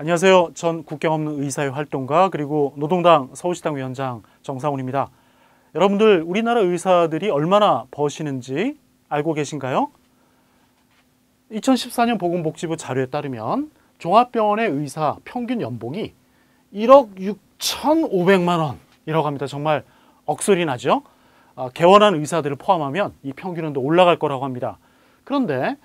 안녕하세요. 전 국경 없는 의사의 활동가 그리고 노동당 서울시당 위원장 정상훈입니다. 여러분들 우리나라 의사들이 얼마나 버시는지 알고 계신가요? 2014년 보건복지부 자료에 따르면 종합병원의 의사 평균 연봉이 1억 6,500만 원이라고 합니다. 정말 억소리 나죠? 개원한 의사들을 포함하면 이 평균은 더 올라갈 거라고 합니다. 그런데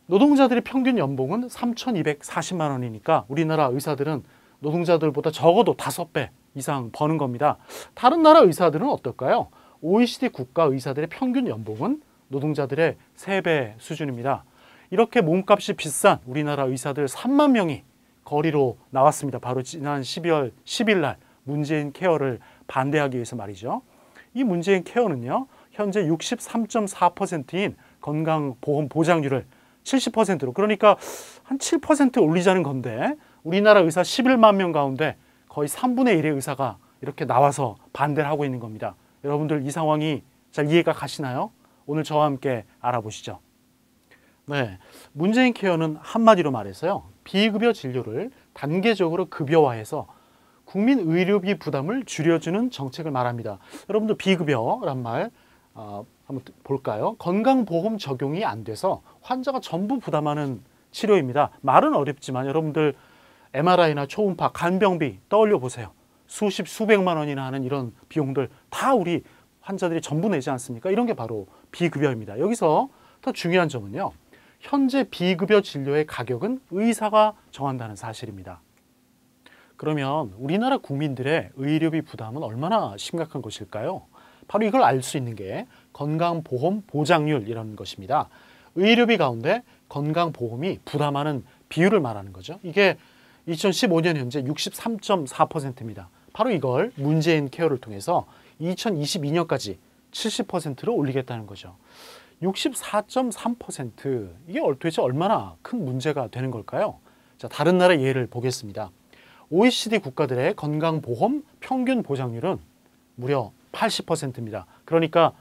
노동자들의 평균 연봉은 3,240만 원이니까 우리나라 의사들은 노동자들보다 적어도 5배 이상 버는 겁니다. 다른 나라 의사들은 어떨까요? OECD 국가 의사들의 평균 연봉은 노동자들의 3배 수준입니다. 이렇게 몸값이 비싼 우리나라 의사들 3만 명이 거리로 나왔습니다. 바로 지난 12월 10일 날 문재인 케어를 반대하기 위해서 말이죠. 이 문재인 케어는요, 현재 63.4%인 건강보험 보장률을 70%로, 그러니까 한 7% 올리자는 건데 우리나라 의사 11만 명 가운데 거의 3분의 1의 의사가 이렇게 나와서 반대를 하고 있는 겁니다. 여러분들 이 상황이 잘 이해가 가시나요? 오늘 저와 함께 알아보시죠. 네, 문재인 케어는 한마디로 말해서요, 비급여 진료를 단계적으로 급여화해서 국민 의료비 부담을 줄여주는 정책을 말합니다. 여러분들 비급여란 말 한번 볼까요? 건강보험 적용이 안 돼서 환자가 전부 부담하는 치료입니다. 말은 어렵지만 여러분들 MRI나 초음파, 간병비 떠올려 보세요. 수십, 수백만 원이나 하는 이런 비용들 다 우리 환자들이 전부 내지 않습니까? 이런 게 바로 비급여입니다. 여기서 더 중요한 점은요, 현재 비급여 진료의 가격은 의사가 정한다는 사실입니다. 그러면 우리나라 국민들의 의료비 부담은 얼마나 심각한 것일까요? 바로 이걸 알 수 있는 게 건강보험 보장률이라는 것입니다. 의료비 가운데 건강보험이 부담하는 비율을 말하는 거죠. 이게 2015년 현재 63.4%입니다. 바로 이걸 문재인 케어를 통해서 2022년까지 70%로 올리겠다는 거죠. 64.3%, 이게 도대체 얼마나 큰 문제가 되는 걸까요? 자, 다른 나라 예를 보겠습니다. OECD 국가들의 건강보험 평균 보장률은 무려 80%입니다. 그러니까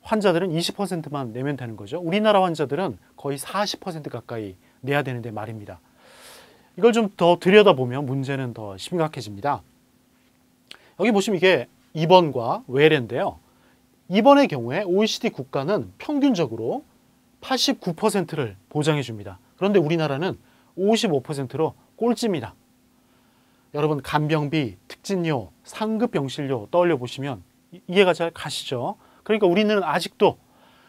환자들은 20%만 내면 되는 거죠. 우리나라 환자들은 거의 40% 가까이 내야 되는데 말입니다. 이걸 좀 더 들여다보면 문제는 더 심각해집니다. 여기 보시면 이게 입원과 외래인데요. 입원의 경우에 OECD 국가는 평균적으로 89%를 보장해 줍니다. 그런데 우리나라는 55%로 꼴찌입니다. 여러분 간병비, 특진료, 상급 병실료 떠올려 보시면 이해가 잘 가시죠? 그러니까 우리는 아직도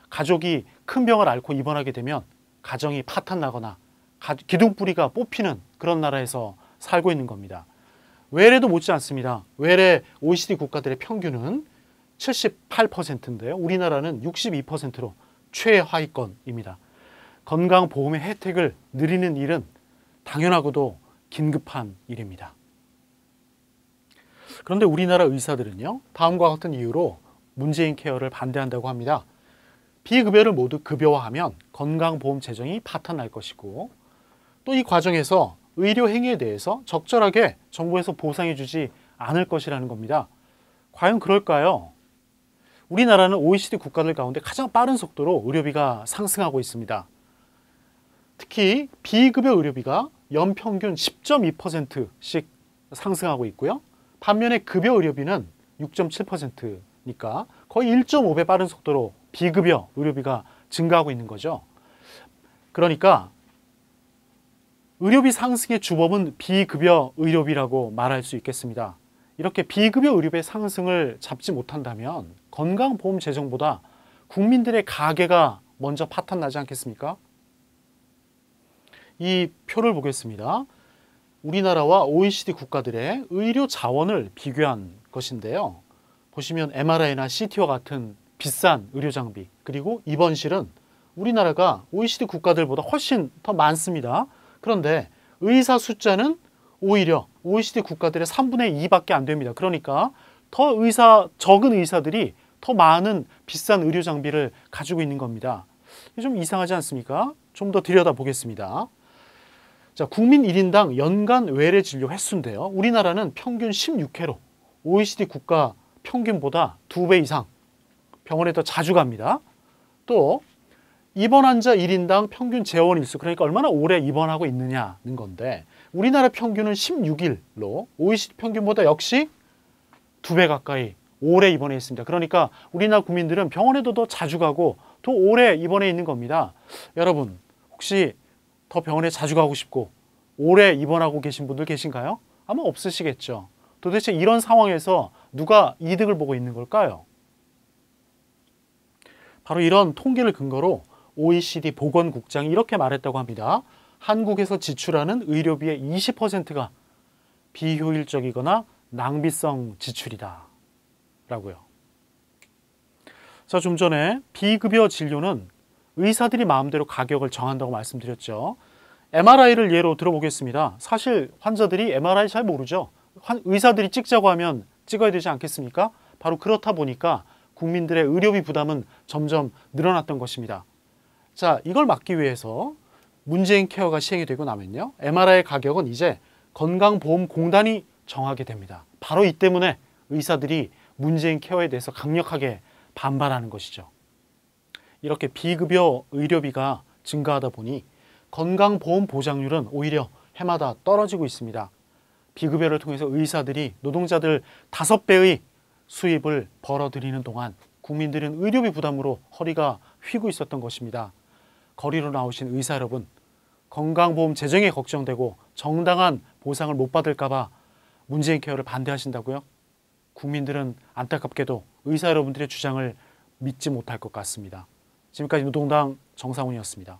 가족이 큰 병을 앓고 입원하게 되면 가정이 파탄 나거나 기둥뿌리가 뽑히는 그런 나라에서 살고 있는 겁니다. 외래도 못지 않습니다. 외래 OECD 국가들의 평균은 78%인데요. 우리나라는 62%로 최하위권입니다. 건강보험의 혜택을 누리는 일은 당연하고도 긴급한 일입니다. 그런데 우리나라 의사들은요, 다음과 같은 이유로 문재인 케어를 반대한다고 합니다. 비급여를 모두 급여화하면 건강보험 재정이 파탄날 것이고, 또 이 과정에서 의료 행위에 대해서 적절하게 정부에서 보상해주지 않을 것이라는 겁니다. 과연 그럴까요? 우리나라는 OECD 국가들 가운데 가장 빠른 속도로 의료비가 상승하고 있습니다. 특히 비급여 의료비가 연평균 10.2%씩 상승하고 있고요. 반면에 급여 의료비는 6.7%니까 거의 1.5배 빠른 속도로 비급여 의료비가 증가하고 있는 거죠. 그러니까 의료비 상승의 주범은 비급여 의료비라고 말할 수 있겠습니다. 이렇게 비급여 의료비의 상승을 잡지 못한다면 건강보험 재정보다 국민들의 가계가 먼저 파탄나지 않겠습니까? 이 표를 보겠습니다. 우리나라와 OECD 국가들의 의료 자원을 비교한 것인데요. 보시면 MRI나 CT와 같은 비싼 의료 장비, 그리고 입원실은 우리나라가 OECD 국가들보다 훨씬 더 많습니다. 그런데 의사 숫자는 오히려 OECD 국가들의 3분의 2밖에 안 됩니다. 그러니까 적은 의사들이 더 많은 비싼 의료 장비를 가지고 있는 겁니다. 좀 이상하지 않습니까? 좀 더 들여다보겠습니다. 자, 국민 1인당 연간 외래 진료 횟수인데요. 우리나라는 평균 16회로 OECD 국가 평균보다 2배 이상 병원에 더 자주 갑니다. 또 입원 환자 1인당 평균 재원 일수, 그러니까 얼마나 오래 입원하고 있느냐는 건데 우리나라 평균은 16일로 OECD 평균보다 역시 2배 가까이 오래 입원해 있습니다. 그러니까 우리나라 국민들은 병원에도 더 자주 가고 더 오래 입원해 있는 겁니다. 여러분 혹시 더 병원에 자주 가고 싶고 오래 입원하고 계신 분들 계신가요? 아마 없으시겠죠. 도대체 이런 상황에서 누가 이득을 보고 있는 걸까요? 바로 이런 통계를 근거로 OECD 보건국장이 이렇게 말했다고 합니다. 한국에서 지출하는 의료비의 20%가 비효율적이거나 낭비성 지출이다 라고요. 자, 좀 전에 비급여 진료는 의사들이 마음대로 가격을 정한다고 말씀드렸죠. MRI를 예로 들어보겠습니다. 사실 환자들이 MRI 잘 모르죠. 의사들이 찍자고 하면 찍어야 되지 않겠습니까? 바로 그렇다 보니까 국민들의 의료비 부담은 점점 늘어났던 것입니다. 자, 이걸 막기 위해서 문재인 케어가 시행이 되고 나면요, MRI 가격은 이제 건강보험공단이 정하게 됩니다. 바로 이 때문에 의사들이 문재인 케어에 대해서 강력하게 반발하는 것이죠. 이렇게 비급여 의료비가 증가하다 보니 건강보험 보장률은 오히려 해마다 떨어지고 있습니다. 비급여를 통해서 의사들이 노동자들 5배의 수입을 벌어들이는 동안 국민들은 의료비 부담으로 허리가 휘고 있었던 것입니다. 거리로 나오신 의사 여러분, 건강보험 재정이 걱정되고 정당한 보상을 못 받을까 봐 문재인 케어를 반대하신다고요? 국민들은 안타깝게도 의사 여러분들의 주장을 믿지 못할 것 같습니다. 지금까지 노동당 정상훈이었습니다.